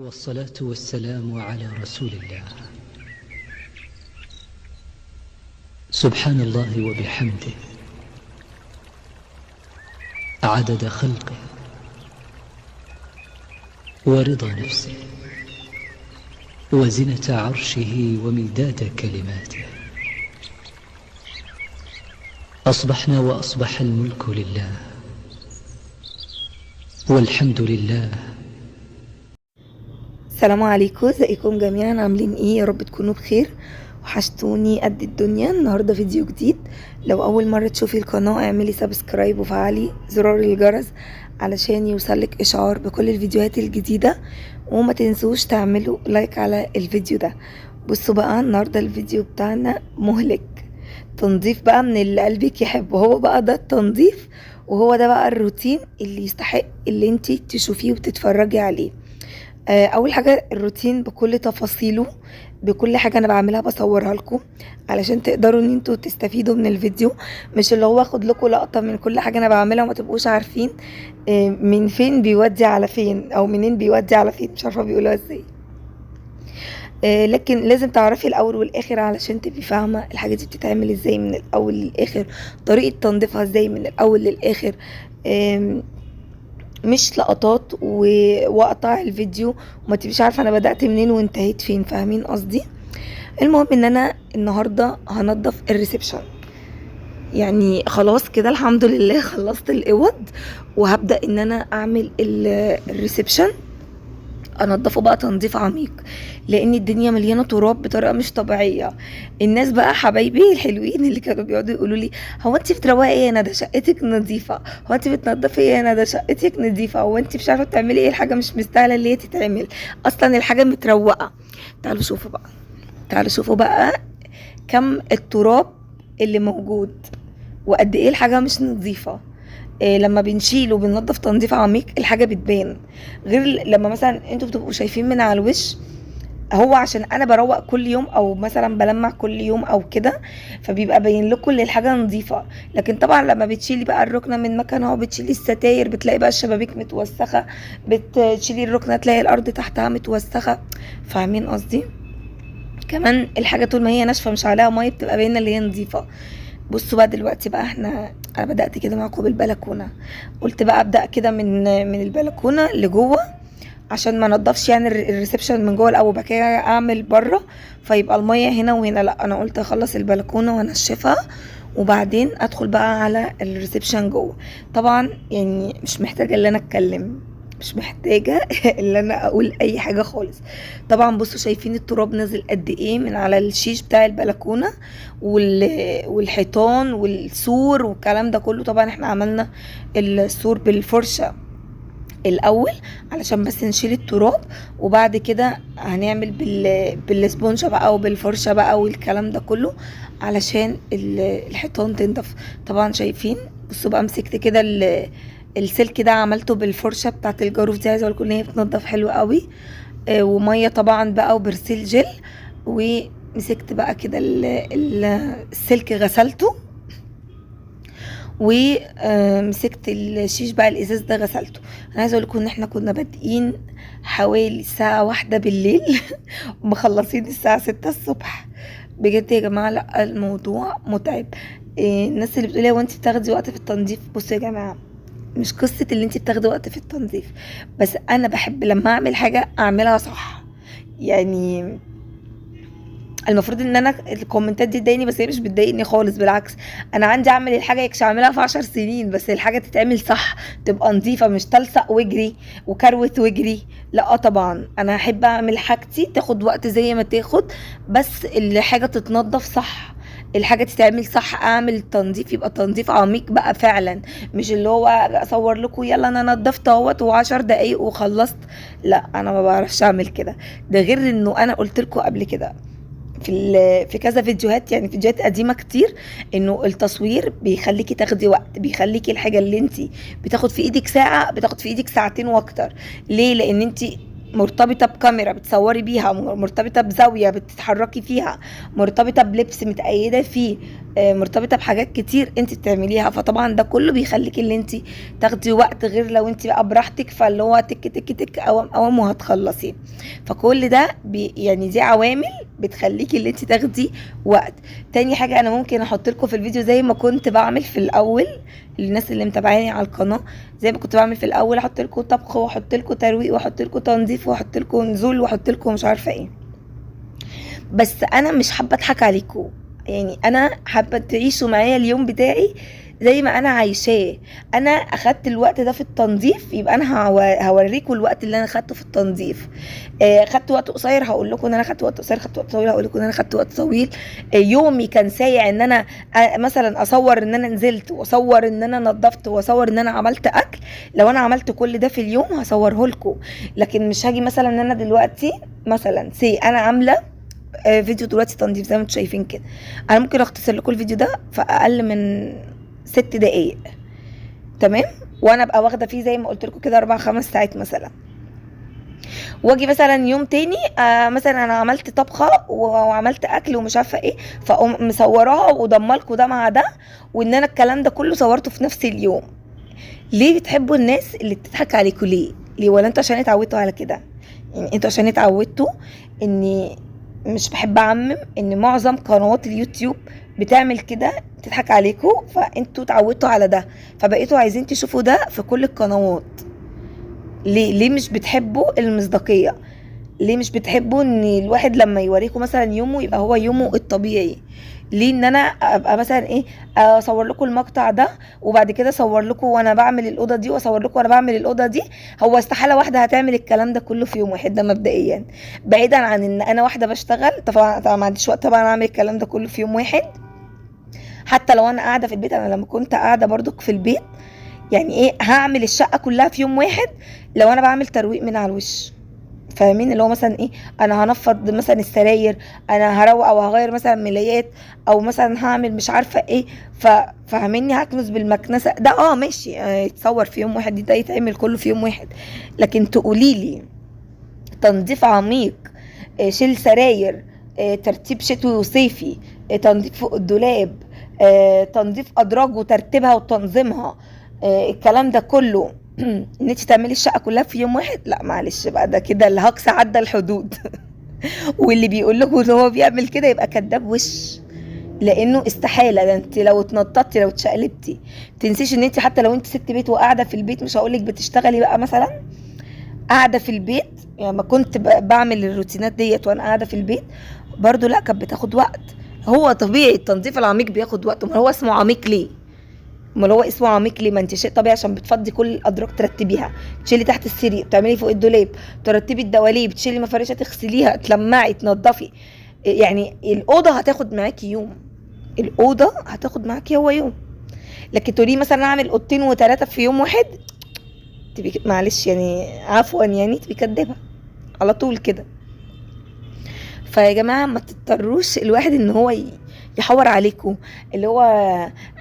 والصلاة والسلام على رسول الله. سبحان الله وبحمده عدد خلقه ورضا نفسه وزنة عرشه ومداد كلماته. أصبحنا وأصبح الملك لله والحمد لله. السلام عليكم، ازيكم جميعا؟ عاملين ايه؟ يا رب تكونوا بخير. وحشتوني قد الدنيا. النهارده فيديو جديد. لو اول مره تشوفي القناه اعملي سبسكرايب وفعلي زرار الجرس علشان يوصلك اشعار بكل الفيديوهات الجديده، وما تنسوش تعملوا لايك على الفيديو ده. بصوا بقى، النهارده الفيديو بتاعنا مهلك، تنظيف بقى من اللي قلبك يحبه. هو بقى ده التنظيف، وهو ده بقى الروتين اللي يستحق اللي انتي تشوفيه وتتفرجي عليه. اول حاجه الروتين بكل تفاصيله، بكل حاجه انا بعملها بصورها لكم علشان تقدروا ان انتوا تستفيدوا من الفيديو، مش اللي هو اخد لكم لقطه من كل حاجه انا بعملها وما تبقوش عارفين من فين بيودي على فين او منين بيودي على فين، مش عارفه بيقولوها ازاي. لكن لازم تعرفي الاول والاخر علشان تبقي فاهمه الحاجه دي بتتعمل ازاي من الاول للاخر، طريقه تنظيفها ازاي من الاول للاخر. مش لقطات واقطع الفيديو وما تبقيش عارفه انا بدأت منين وانتهيت فين. فاهمين قصدي؟ المهم ان انا النهارده هنضف الريسبشن، يعني خلاص كده الحمد لله خلصت الاوض، وهبدأ ان انا اعمل الريسبشن، انضفه بقى تنظيف عميق، لان الدنيا مليانه تراب بطريقه مش طبيعيه. الناس بقى حبايبي الحلوين اللي كانوا بيقعدوا يقولوا لي هو انت بتروقي ايه يا ندى؟ شقتك نظيفه. هو انت بتنضفي ايه يا ندى؟ شقتك نظيفه. هو انت مش عارفه بتعملي ايه؟ الحاجه مش مستاهله اللي هي تتعمل، اصلا الحاجه متروقه. تعالوا شوفوا بقى، تعالوا شوفوا بقى كم التراب اللي موجود وقد ايه الحاجه مش نظيفه. لما بنشيل وبننضف تنظيف عميق الحاجه بتبان، غير لما مثلا انتوا بتبقوا شايفين من على الوش. هو عشان انا بروق كل يوم او مثلا بلمع كل يوم او كده، فبيبقى باين لكم ان الحاجه نظيفه. لكن طبعا لما بتشيلي بقى الركنه من مكانها وبتشيلي الستاير بتلاقي بقى الشبابيك متوسخه، بتشيلي الركنه تلاقي الارض تحتها متوسخه. فاهمين قصدي؟ كمان الحاجه طول ما هي ناشفه مش عليها ميه بتبقى باينه اللي هي نظيفه. بصوا بقى دلوقتي بقى انا بدأت كده معاكم بالبلكونه، قلت بقى ابدأ كده من البلكونه لجوه عشان ما نضفش يعني الريسبشن من جوه الاول بقى كده اعمل بره فيبقى الميه هنا وهنا. لا، انا قلت اخلص البلكونه وانشفها وبعدين ادخل بقى على الريسبشن جوه. طبعا يعني مش محتاجه ان انا اتكلم، مش محتاجه ان انا اقول اي حاجه خالص. طبعا بصوا شايفين التراب نازل قد ايه من على الشيش بتاع البلكونه والحيطان والسور والكلام ده كله. طبعا احنا عملنا السور بالفرشه الاول علشان بس نشيل التراب، وبعد كده هنعمل بالسبونجه بقى وبالفرشه بقى والكلام ده كله علشان الحيطان تنضف. طبعا شايفين، بصوا بقى مسكت كده السلك ده عملته بالفرشه بتاعت الجاروف دي، عايزه اقول لكم ان هي بتنضف حلو قوي. وميه طبعا بقى وبرسيل جل، ومسكت بقى كده السلك غسلته، ومسكت الشيش بقى الازاز ده غسلته. انا عايزه اقول لكم ان احنا كنا بادئين حوالي الساعه 1 بالليل ومخلصين الساعه 6 الصبح. بجد يا جماعه لا، الموضوع متعب. الناس اللي بتقولي هو انت بتاخدي وقت في التنظيف، بصوا يا جماعه مش قصه اللي انت بتاخدي وقت في التنظيف، بس انا بحب لما اعمل حاجه اعملها صح. يعني المفروض ان انا الكومنتات دي تضايقني، بس هي مش بتضايقني خالص، بالعكس انا عندي اعمل الحاجه يكش اعملها في 10 سنين، بس الحاجه تتعمل صح تبقى نظيفه، مش تلصق واجري وكروت واجري. لا طبعا انا احب اعمل حاجتي تاخد وقت زي ما تاخد، بس الحاجه تتنضف صح، الحاجه تتعمل صح. اعمل تنظيف يبقى تنظيف عميق بقى فعلا، مش اللي هو اصور لكم يلا انا نضفت اهوت و10 دقايق وخلصت. لا انا ما بعرفش اعمل كده. ده غير انه انا قلت لكم قبل كده في كذا فيديوهات، يعني فيديوهات قديمه كتير، انه التصوير بيخليكي تاخدي وقت، بيخليكي الحاجه اللي انت بتاخد في ايدك ساعه بتاخد في ايدك ساعتين واكتر. ليه؟ لان انت مرتبطة بكاميرا بتصوري بيها، مرتبطة بزاوية بتتحركي فيها، مرتبطة بلبس متأيدة فيه، مرتبطة بحاجات كتير انت بتعمليها. فطبعا ده كله بيخليك اللي انت تاخدي وقت، غير لو انت بقى براحتك فاللي هو تك تك تك اوام وهتخلصي. فكل ده يعني دي عوامل بتخليكي اللي انت تاخدي وقت. تاني حاجة انا ممكن احط لكم في الفيديو زي ما كنت بعمل في الاول، الناس اللي متابعاني على القناه زي ما كنت بعمل في الاول، احط لكم طبخ واحط لكم ترويق واحط لكم تنظيف واحط لكم نزول واحط لكم مش عارفه ايه. بس انا مش حابه اضحك عليكم، يعني انا حابه تعيشوا معايا اليوم بتاعي زي ما انا عايشاه. انا اخدت الوقت ده في التنظيف، يبقى انا هوريكم الوقت اللي انا اخدته في التنظيف. خدت وقت قصير هقول لكم ان انا خدت وقت قصير، خدت وقت طويل هقول لكم ان انا خدت وقت طويل. يومي كان سايع ان انا مثلا اصور ان انا نزلت واصور ان انا نظفت واصور ان انا عملت اكل. لو انا عملت كل ده في اليوم هصوره لكم، لكن مش هاجي مثلا ان انا دلوقتي مثلا انا عامله فيديو دلوقتي تنظيف زي ما انتم شايفين كده، انا ممكن اختصر لكم الفيديو ده في اقل من 6 دقايق، تمام؟ وانا ابقى واخده فيه زي ما قلت لكم كده 4-5 ساعات مثلا. واجي مثلا يوم تاني مثلا انا عملت طبخه وعملت اكل ومش عارفه ايه، فاقوم مصوراها وضمه لكم ده مع ده، وان انا الكلام ده كله صورته في نفس اليوم. ليه بتحبوا الناس اللي بتضحك عليكم؟ ليه ولا انتوا عشان اتعودتوا على كده؟ يعني انتوا عشان اتعودتوا اني مش بحب اعمم ان معظم قنوات اليوتيوب بتعمل كده تضحك عليكم، فانتوا اتعودتوا على ده فبقيتوا عايزين تشوفوا ده في كل القنوات. ليه مش بتحبوا المصداقيه؟ ليه مش بتحبوا ان الواحد لما يوريكم مثلا يومه يبقى هو يومه الطبيعي؟ ليه ان انا ابقى مثلا ايه اصور لكم المقطع ده وبعد كده اصور لكم وانا بعمل الاوضه دي واصور لكم وانا بعمل الاوضه دي؟ هو استحاله واحده هتعمل الكلام ده كله في يوم واحد، ده مبدئيا. بعيدا عن ان انا واحده بشتغل طبعا ما عنديش وقت طبعا اعمل الكلام ده كله في يوم واحد. حتى لو انا قاعده في البيت، انا لما كنت قاعده برضك في البيت يعني ايه هعمل الشقه كلها في يوم واحد لو انا بعمل ترويق من على الوش، فاهمين؟ اللي هو مثلا ايه انا هنفض مثلا السراير، انا هروق او هغير مثلا ملايات، او مثلا هعمل مش عارفه ايه، فاهميني؟ هكنس بالمكنسه ده ماشي يتصور في يوم واحد، ده يتعمل كله في يوم واحد. لكن تقولي لي تنظيف عميق، شيل سراير، ترتيب شتوي وصيفي، تنظيف فوق الدولاب، تنظيف ادراج وترتيبها وتنظيمها، الكلام ده كله ان انت تعملي الشقه كلها في يوم واحد؟ لا معلش بقى، ده كده الهجص عدى الحدود. واللي بيقول لكم ان هو بيعمل كده يبقى كداب وش، لانه استحاله. ده انت لو اتنططتي لو اتشقلبتي تنسيش ان انت حتى لو انت ست بيت وقاعده في البيت، مش هقولك بتشتغلي بقى مثلا، قاعده في البيت، يعني ما كنت بعمل الروتينات ديت وانا قاعده في البيت برضو، لا كانت بتاخد وقت. هو طبيعي التنظيف العميق بياخد وقت، ما هو اسمه عميق ليه؟ ما هو اسمه عميق ليه؟ ما انت شيء طبيعي عشان بتفضي كل الادراج ترتبيها، تشيلي تحت السرير، تعملي فوق الدولاب، ترتبي الدواليب، تشيلي مفارشه تغسليها، تلمعي، تنضفي. يعني الاوضه هتاخد معاكي يوم، الاوضه هتاخد معاكي هو يوم. لكن تقولي مثلا اعمل اوضتين و3 في يوم واحد، تبقي معلش يعني عفوا يعني تبقي كدابه على طول كده. فيا جماعه ما تضطروش الواحد ان هو يحور عليكم، اللي هو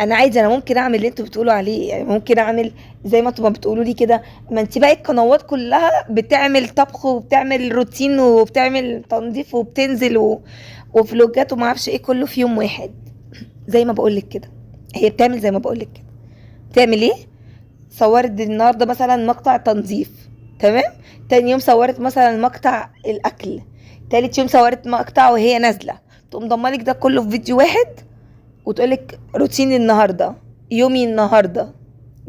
انا عايزه، انا ممكن اعمل اللي انتوا بتقولوا عليه، يعني ممكن اعمل زي ما انتوا بتقولوا لي كده. ما انت باقي القنوات كلها بتعمل طبخ وبتعمل روتين وبتعمل تنظيف وبتنزل وفلوجات وما اعرفش ايه كله في يوم واحد. زي ما بقول لك كده، هي بتعمل زي ما بقول لك كده. بتعمل ايه؟ صورت النهارده مثلا مقطع تنظيف، تمام، تاني يوم صورت مثلا مقطع الاكل، تالت يوم صورت مقطع وهي نازله، تقوم ضمالك ده كله في فيديو واحد وتقولك روتين النهارده، يومي النهارده.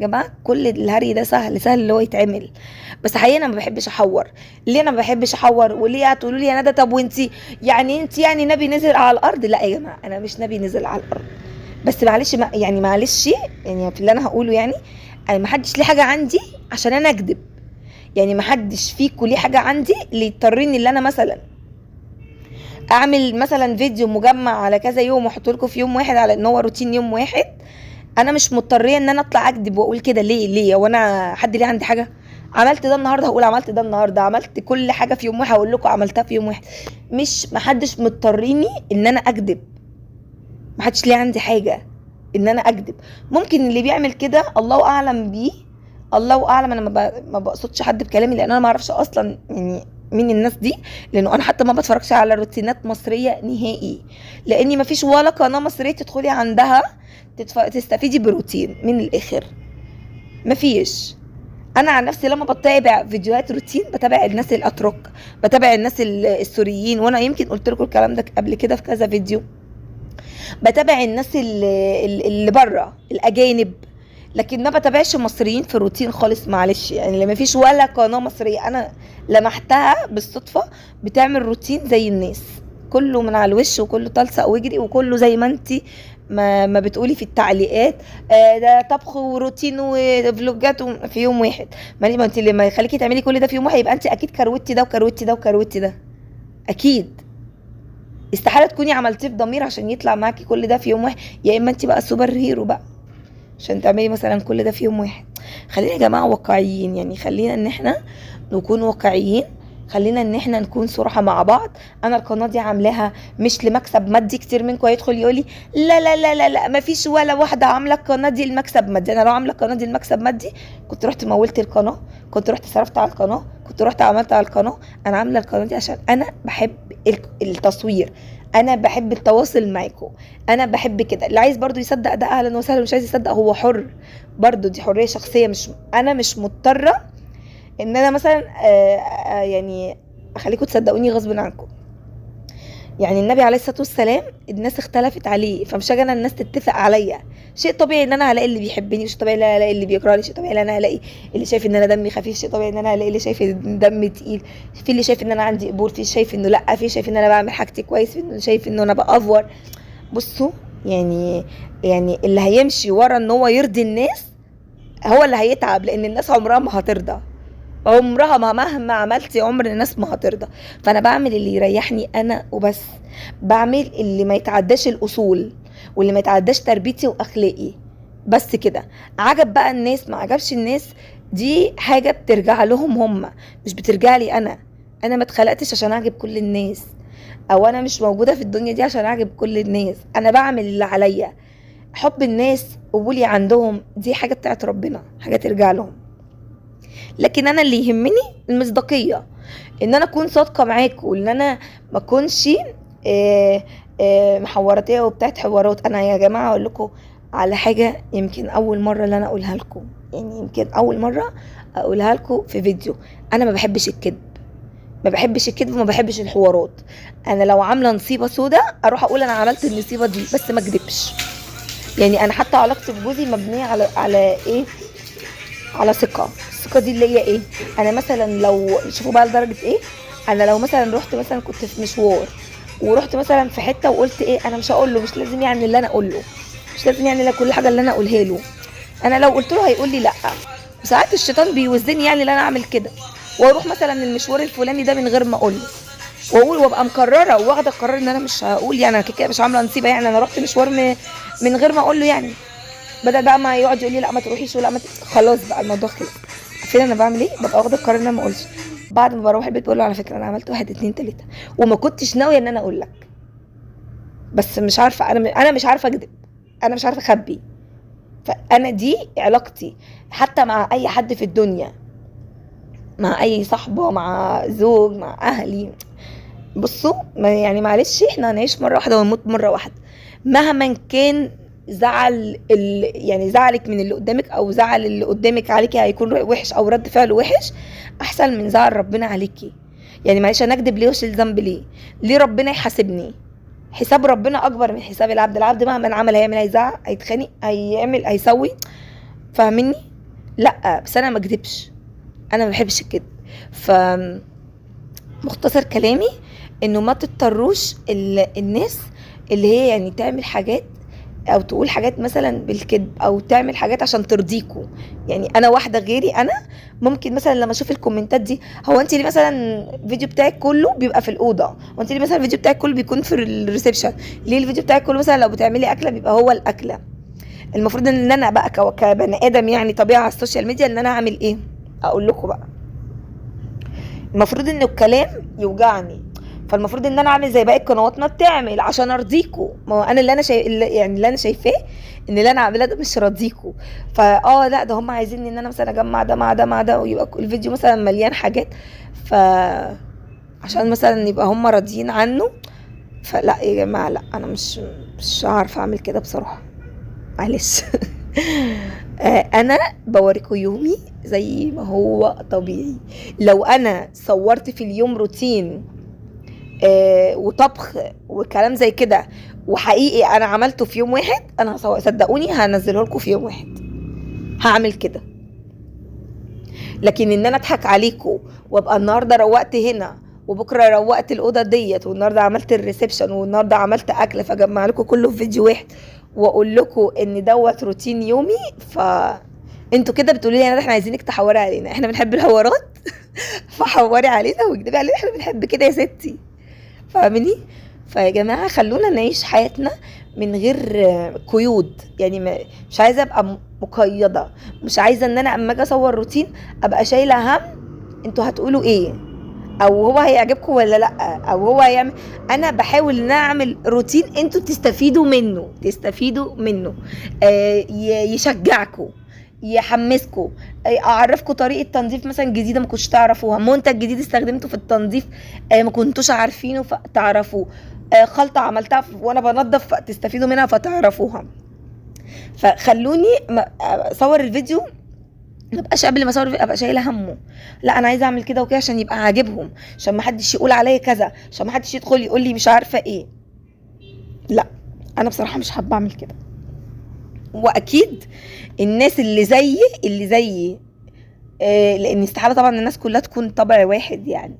يا جماعه كل الهري ده سهل اللي هو يتعمل، بس حقيقة انا ما بحبش احور. ليه انا ما بحبش احور؟ وليه هتقولوا لي يا ندى طب وانتي انت يعني نبي نزل على الارض؟ لا يا جماعه انا مش نبي نزل على الارض، بس معلش يعني معلش يعني في اللي انا هقوله، يعني انا ما حدش ليه حاجه عندي عشان انا اكذب، يعني ما حدش فيكم ليه حاجه عندي اللي يضطرني اللي انا مثلا اعمل مثلا فيديو مجمع على كذا يوم واحط لكم في يوم واحد على ان هو روتين يوم واحد. انا مش مضطريه ان انا اطلع اكذب واقول كده. ليه وانا حد ليه عندي حاجه؟ عملت ده النهارده هقول عملت ده النهارده، عملت كل حاجه في يوم واحد هقول لكم عملتها في يوم واحد. مش محدش مضطريني ان انا اكذب، محدش ليه عندي حاجه ان انا اكذب. ممكن اللي بيعمل كده الله اعلم بيه الله اعلم، انا ما بقصدش حد بكلامي، لان انا ما اعرفش اصلا يعني مين الناس دي، لانه انا حتى ما بتفرجش على روتينات مصريه نهائي، لاني ما فيش ولا قناه مصريه تدخلي عندها تستفيدي بروتين من الاخر، ما فيش. انا عن نفسي لما بتابع فيديوهات روتين بتابع الناس الاتراك، بتابع الناس السوريين، وانا يمكن قلت لكم الكلام ده قبل كده في كذا فيديو. بتابع الناس اللي بره الاجانب، لكن ما بتابعش مصريين في الروتين خالص، معلش يعني. ما فيش ولا قناه مصريه انا لمحتها بالصدفه بتعمل روتين زي الناس، كله من على الوش وكله تلصق ويجري وكله زي ما انتي ما بتقولي في التعليقات، ده طبخ وروتين وفلوجات في يوم واحد. ما انت لما يخليكي تعملي كل ده في يوم واحد يبقى انت اكيد كروتي ده وكروتي ده وكروتي ده، اكيد. استحاله تكوني عملتيه بضمير عشان يطلع معاكي كل ده في يوم واحد، يا اما انت بقى سوبر هيرو بقى عشان تعملي مثلا كل ده في يوم واحد. خلينا يا جماعه واقعيين، يعني خلينا ان احنا نكون واقعيين، خلينا ان احنا نكون صراحه مع بعض. انا القناه دي عاملاها مش لمكسب مادي. كتير منكم هيدخل يقولي لا لا لا لا لا، ما فيش ولا واحده عامله القناه دي المكسب مادي. انا لو عامله القناه دي المكسب مادي كنت رحت مولت القناه، كنت رحت صرفت على القناه، كنت رحت عملت على القناه. انا عامله القناه دي عشان انا بحب التصوير، انا بحب التواصل معاكم، انا بحب كده. اللي عايز برضو يصدق ده اهلا وسهلا، مش عايز يصدق هو حر برضو، دي حريه شخصيه. انا مش مضطره ان انا مثلا يعني اخليكم تصدقوني غصب عنكم. يعني النبي عليه الصلاه والسلام الناس اختلفت عليه، فمش هاجي انا الناس تتفق عليا. شيء طبيعي ان انا هلاقي اللي بيحبني، شيء طبيعي ان انا هلاقي اللي بيكرهني، شيء طبيعي ان انا هلاقي اللي شايف ان انا دمي خفيف، شيء طبيعي ان انا هلاقي اللي شايف ان دمي تقيل، في اللي شايف ان انا عندي قبول، في شايف انه لا، في شايف ان انا بعمل حاجتي كويس، في اللي شايف انه انا بافور. بصوا يعني اللي هيمشي ورا ان هو يرضي الناس هو اللي هيتعب، لان الناس عمرها ما هترضى، عمرها ما مهما عملتي عمر الناس ما هترضى. فانا بعمل اللي يريحني انا وبس، بعمل اللي ما يتعداش الاصول واللي ما يتعداش تربيتي واخلاقي، بس كده. عجب بقى الناس ما عجبش الناس، دي حاجه بترجع لهم هم، مش بترجع لي انا. انا ما اتخلقتش عشان اعجب كل الناس، او انا مش موجوده في الدنيا دي عشان اعجب كل الناس. انا بعمل اللي عليا. حب الناس قبولي عندهم دي حاجه بتاعت ربنا، حاجه ترجع لهم. لكن انا اللي يهمني المصداقيه، ان انا اكون صادقه معاكم، وان انا ما اكونش محوراتيه وبتاعت حوارات. انا يا جماعه اقول لكم على حاجه، يمكن اول مره اللي انا اقولها لكم، يعني يمكن اول مره اقولها لكم في فيديو. انا ما بحبش الكذب، ما بحبش الكذب وما بحبش الحوارات. انا لو عامله نصيبه سودا اروح اقول انا عملت النصيبه دي، بس ما اكذبش. يعني انا حتى علاقتي بجوزي مبنيه على ايه؟ على ثقه. الثقه دي اللي هي ايه؟ انا مثلا لو شوفوا بقى لدرجه ايه، انا لو مثلا رحت مثلا كنت في مشوار ورحت مثلا في حته وقلت ايه، انا مش هقول له، مش لازم يعني اللي انا اقول له، مش لازم يعني كل حاجه اللي انا اقولها له. انا لو قلت له هيقول لي لا، وساعات الشيطان بيوزني يعني اللي انا اعمل كده، واروح مثلا المشوار الفلاني ده من غير ما اقول له، واقول وابقى مكرره واخده القرار ان انا مش هقول، يعني انا كده مش عامله نصيبه، يعني انا رحت مشوار من غير ما اقول له. يعني بدل بقى ما يقعد يقول لي لا ما تروحيش ولا خلاص بقى الموضوع خلص. عارفين انا بعمل ايه؟ ببقى واخده القرار ان انا ما اقولش. بعد ما بروح البيت بقول له على فكره انا عملت 1 2 3 وما كنتش ناويه ان انا اقول لك، بس مش عارفه، انا مش عارفه اكذب، انا مش عارفه اخبي. فانا دي علاقتي حتى مع اي حد في الدنيا، مع اي صاحبه، مع زوج، مع اهلي. بصوا يعني معلش، احنا هنعيش مره واحده ونموت مره واحده. مهما كان زعل يعني زعلك من اللي قدامك او زعل اللي قدامك عليكي هيكون وحش او رد فعله وحش، احسن من زعل ربنا عليكي. يعني معلش انا اكذب ليه واشيل ذنب ليه ربنا يحاسبني؟ حساب ربنا اكبر من حساب العبد. العبد مهما عمل هيعمل، هيزعق، هيتخانق، هيعمل، هيسوي، فاهميني؟ لا بس انا ما اكذبش، انا ما بحبش الكذب. مختصر كلامي انه ما تضطروش الناس اللي هي يعني تعمل حاجات او تقول حاجات مثلا بالكذب او تعمل حاجات عشان ترضيكوا. يعني انا واحده غيري، انا ممكن مثلا لما اشوف الكومنتات دي، هو انت ليه مثلا الفيديو بتاعك كله بيبقى في الاوضه، وانت ليه مثلا الفيديو بتاعك كله بيكون في الريسبشن، ليه الفيديو بتاعك كله مثلا لو بتعملي اكله بيبقى هو الاكله. المفروض ان انا بقى كبني ادم يعني طبيعه على السوشيال ميديا ان انا اعمل ايه؟ اقول لكم بقى، المفروض ان الكلام يوجعني، فالمفروض ان انا اعمل زي باقي القنوات ما بتعمل عشان ارضيكوا. ما هو انا اللي انا يعني اللي انا شايفاه ان اللي انا عاملاه ده مش راضيكوا. لا ده هم عايزين ان انا مثلا اجمع ده مع ده مع ده ويبقى الفيديو مثلا مليان حاجات، عشان مثلا يبقى هم راضيين عنه. فلا يا جماعه، لا انا مش عارفه اعمل كده بصراحه، معلش. انا بوريكم يومي زي ما هو طبيعي. لو انا صورت في اليوم روتين وطبخ وكلام زي كده وحقيقي انا عملته في يوم واحد، انا صدقوني هنزله لكم في يوم واحد، هعمل كده. لكن ان انا اضحك عليكم وابقى النهارده روقت هنا وبكره روقت الاوضه ديت والنهارده عملت الريسبشن والنهارده عملت اكل، فاجمع لكم كله في فيديو واحد واقول لكم ان دوت روتين يومي، انتوا كده بتقولوا لي احنا عايزينك تحوري علينا، احنا بنحب الحوارات. فحوري علينا واكدبي علينا، احنا بنحب كده يا ستي، فاهمني؟ فيا جماعه خلونا نعيش حياتنا من غير قيود. يعني مش عايزه ابقى مقيده، مش عايزه ان انا اما اجي اصور روتين ابقى شايله هم انتوا هتقولوا ايه، او هو هيعجبكم ولا لا، او هو هيعمل. انا بحاول ان انا اعمل روتين انتوا تستفيدوا منه، يشجعكم، يحمسكم، اعرفكم طريقه تنظيف مثلا جديده ما كنتش تعرفوها، منتج جديد استخدمته في التنظيف ما كنتوش عارفينه فتعرفوه، خلطه عملتها وانا بنظف تستفيدوا منها فتعرفوها. فخلوني اصور الفيديو مبقاش قبل ما اصور ابقى شايله همه، لا انا عايزه اعمل كده وكده عشان يبقى عاجبهم، عشان ما حدش يقول عليا كذا، عشان ما حدش يدخل يقول لي مش عارفه ايه. لا انا بصراحه مش حابه اعمل كده. واكيد الناس اللي زيي لان استحاله طبعا الناس كلها تكون طبع واحد يعني،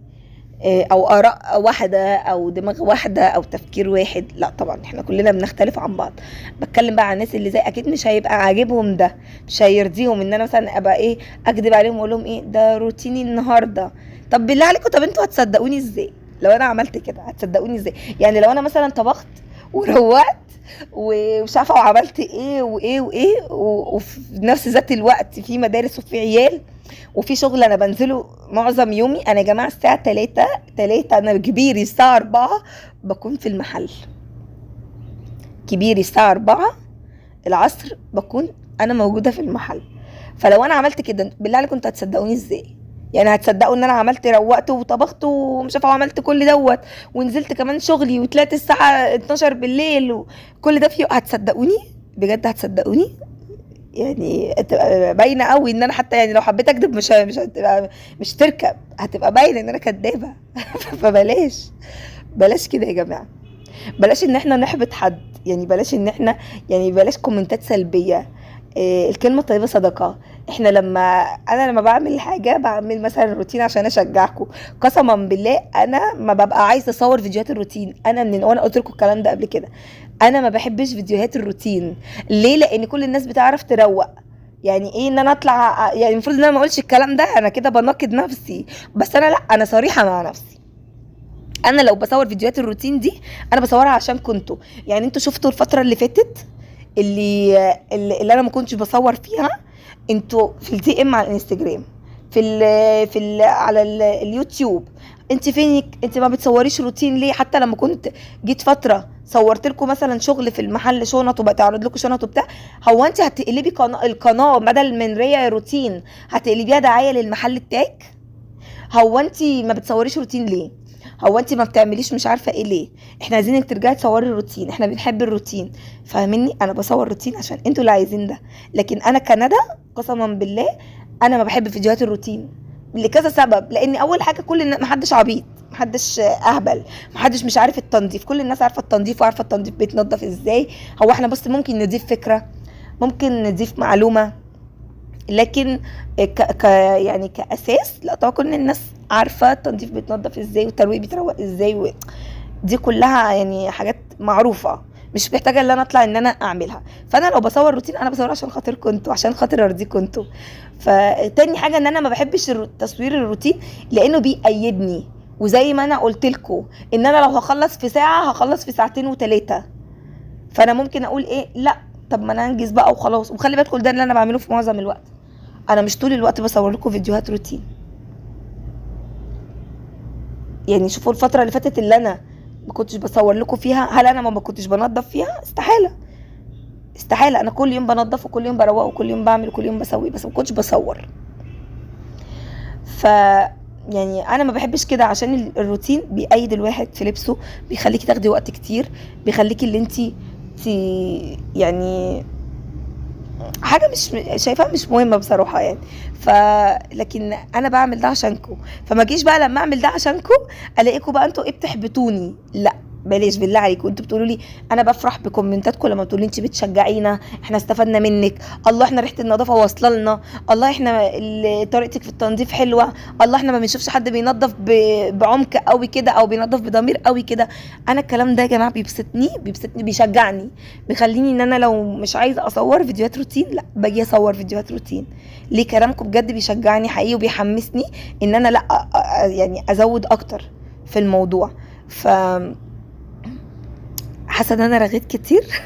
او اراء واحده او دماغ واحده او تفكير واحد، لا طبعا احنا كلنا بنختلف عن بعض. بتكلم بقى عن الناس اللي زي اكيد مش هيبقى عاجبهم ده، مش هيرضيهم ان انا مثلا ابقى اكذب عليهم واقول لهم ده روتيني النهارده. طب بالله عليكم، طب انتوا هتصدقوني ازاي لو انا عملت كده؟ هتصدقوني ازاي؟ يعني لو انا مثلا طبخت وروقت ومش عارفه وعملت ايه وفي نفس ذات الوقت في مدارس وفي عيال وفي شغل انا بنزله معظم يومي، انا يا جماعه الساعه 3 انا كبيري الساعه 4 بكون في المحل، كبيري الساعه 4 العصر بكون انا موجوده في المحل. فلو انا عملت كده بالله عليكم انتوا هتصدقوني ازاي؟ يعني هتصدقوا ان انا عملت روقت وطبخت ومش عارفه وعملت كل دوت ونزلت كمان شغلي وطلعت الساعه 12 بالليل وكل ده فيه؟ هتصدقوني بجد؟ هتصدقوني؟ يعني هتبقى باينه قوي ان انا حتى يعني لو حبيت اكذب هتبقى مش تركب، هتبقى باينه ان انا كدابه. بلاش كده يا جماعه، بلاش ان احنا نحبط حد، يعني بلاش ان احنا يعني بلاش كومنتات سلبيه. الكلمه الطيبه صدقه. احنا لما بعمل حاجه بعمل مثلا روتين عشان اشجعكم، قسما بالله انا ما ببقى عايزه اصور فيديوهات الروتين. وانا قلت لكم الكلام ده قبل كده، انا ما بحبش فيديوهات الروتين. ليه؟ لان كل الناس بتعرف تروق. يعني ان انا اطلع، يعني المفروض ان انا ما اقولش الكلام ده، انا كده بناقض نفسي، بس انا لا، انا صريحه مع نفسي. انا لو بصور فيديوهات الروتين دي انا بصورها عشان كنتوا، يعني انتوا شفتوا الفتره اللي فاتت اللي انا ما كنتش بصور فيها، انتوا في الدي ام على الانستجرام، على اليوتيوب، انت فينك؟ انت ما بتصوريش روتين ليه؟ حتى لما كنت جيت فتره صورت لكم مثلا شغل في المحل شنط وبتعرض لكم شنط وبتاع، هو انت هتقلبي القناه بدل من ريا روتين هتقلبيها دعايه للمحل بتاعك؟ هو انت ما بتصوريش روتين ليه؟ هو انت ما بتعمليش مش عارفه ايه ليه؟ احنا عايزينك ترجعي تصوري الروتين، احنا بنحب الروتين، فاهميني؟ انا بصور روتين عشان انتوا اللي عايزين ده، لكن انا كندى قسما بالله انا ما بحب فيديوهات الروتين لكذا سبب. لان اول حاجه محدش عبيط، محدش اهبل، محدش مش عارف التنظيف، كل الناس عارفه التنظيف وعارفه التنظيف بيتنضف ازاي. هو احنا بس ممكن نضيف فكره، ممكن نضيف معلومه، لكن يعني كاساس لا طبعا كل الناس عارفه التنظيف بيتنضف ازاي والترويق بيتروق ازاي دي كلها يعني حاجات معروفه، مش محتاجه ان انا اطلع ان انا اعملها. فانا لو بصور روتين انا بصور عشان خاطركم انتوا، عشان خاطر ارضيكم انتوا. فتاني حاجه ان انا ما بحبش تصوير الروتين لانه بيقيدني، وزي ما انا قلت لكم ان انا لو هخلص في ساعه هخلص في ساعتين و3، فانا ممكن اقول لا طب ما انا انجز بقى وخلاص. وخلي بالكم ده اللي انا بعمله في معظم الوقت، انا مش طول الوقت بصور لكم فيديوهات روتين. يعني شوفوا الفتره اللي فاتت اللي انا ما كنتش بصور لكم فيها، هل انا ما كنتش بنظف فيها؟ استحاله. انا كل يوم بنظف وكل يوم بروق وكل يوم بعمل وكل يوم بسوي، بس ما كنتش بصور. ف يعني انا ما بحبش كده، عشان الروتين بيقيد الواحد في لبسه، بيخليكي تاخدي وقت كتير، بيخليكي اللي انتي يعني حاجه مش شايفاها مش مهمه بصراحه يعني. لكن انا بعمل ده عشانكم، فما جيش بقى لما اعمل ده عشانكم الاقيكم بقى انتوا بتحبطوني. لا بلاش بالله عليكم. انتوا بتقولوا لي، انا بفرح بكومنتاتكم لما بتقولوا لي انت بتشجعينا، احنا استفدنا منك، الله احنا ريحه النظافه واصله لنا، الله احنا طريقتك في التنظيف حلوه، الله احنا ما بنشوفش حد بينظف بعمق قوي كده او بينظف بضمير قوي كده. انا الكلام ده يا جماعه بيبسطني بيشجعني، بيخليني ان انا لو مش عايزه اصور فيديوهات روتين لا باجي اصور فيديوهات روتين. ليه؟ كلامكم بجد بيشجعني حقيقي وبيحمسني ان انا لا يعني ازود اكتر في الموضوع. حاسه ان انا رغيت كتير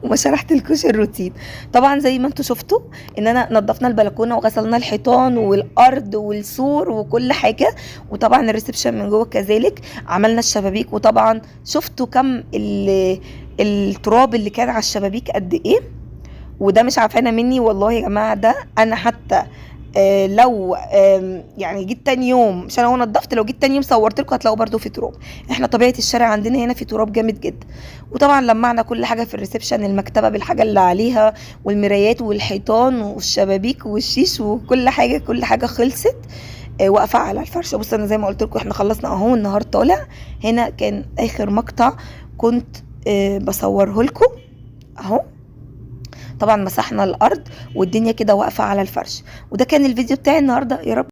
وما شرحتلكوش الروتين. طبعا زي ما انتوا شفتوا ان انا نظفنا البلكونه وغسلنا الحيطان والارض والسور وكل حاجه، وطبعا الريسبشن من جوه كذلك، عملنا الشبابيك، وطبعا شفتوا كم التراب اللي كان على الشبابيك قد ايه. وده مش عارفانه مني والله يا جماعه، ده انا حتى لو يعني جيت تاني يوم عشان هو نضفت، لو جيت تاني يوم صورت لكم هتلاقوا برده في تراب. احنا طبيعه الشارع عندنا هنا في تراب جامد جدا. وطبعا لمعنا كل حاجه في الريسبشن، المكتبه بالحاجه اللي عليها والمرايات والحيطان والشبابيك والشيش وكل حاجه، كل حاجه خلصت. واقفه على الفرش. بص انا زي ما قلت لكم احنا خلصنا اهو، النهار طالع. هنا كان اخر مقطع كنت بصوره لكم اهو. طبعا مسحنا الارض والدنيا كده واقفه على الفرش. وده كان الفيديو بتاعي النهارده. يا رب